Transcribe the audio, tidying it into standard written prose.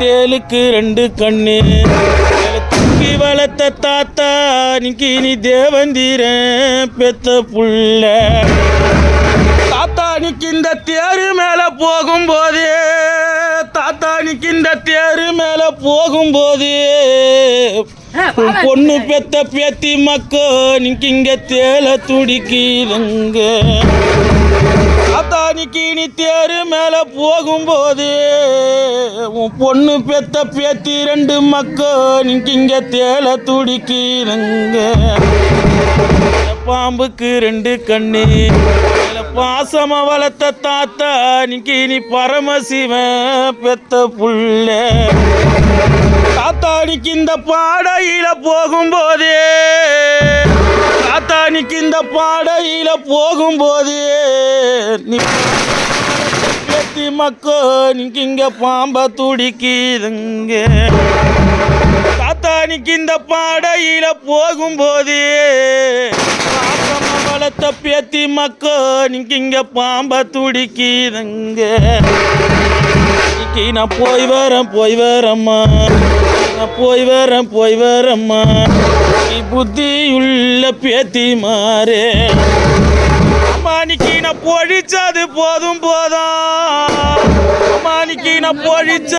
தேலுக்கு 2 கண்ணு தூக்கி வளர்த்த தாத்தா நிக்கி நீ தேவந்தீர பெத்த புள்ள. தாத்தா நிக்கி இந்த தேரு மேல போகும்போதே தாத்தா நிக்கி இந்த தேரு மேல போகும்போதே பொண்ணு பெத்த பேத்தி மக்கோ நிக்கி இங்க தேல துடிக்குதுங்க. தாத்தா நிக்கி நீ தேரு மேல போகும்போது உன் பொண்ணு பெத்த பேத்தி 2 மக்கோ நிக்கி இங்க தேல துடிக்குதுங்க. பாம்புக்கு 2 கண்ணு பாசமா வளர்த்த தாத்தா நிக்கி நீ பரமசிவன் பெத்த புள்ள. தாத்தா நிக்கி இந்த பாடையில போகும்போதே தாத்தா நிக்கி இந்த பாடையில போகும்போதே நீ பேத்தி மக்கோ நிக்கி இங்க பாம்ப துடிக்குதுங்க. தாத்தா நிக்கி இந்த பாடையில போகும்போதே வளர்த்த பேத்தி மக்கோ நிக்கி இங்க பாம்ப துடிக்குதுங்க. நான் போய் வரம்மா நான் போய் வரம்மா நீ புத்தியுள்ள பேத்தி மாறே. அம்மா நிக்கி நான் பொழிச்சது போதும் அம்மா நிக்கி நான் பொழிச்ச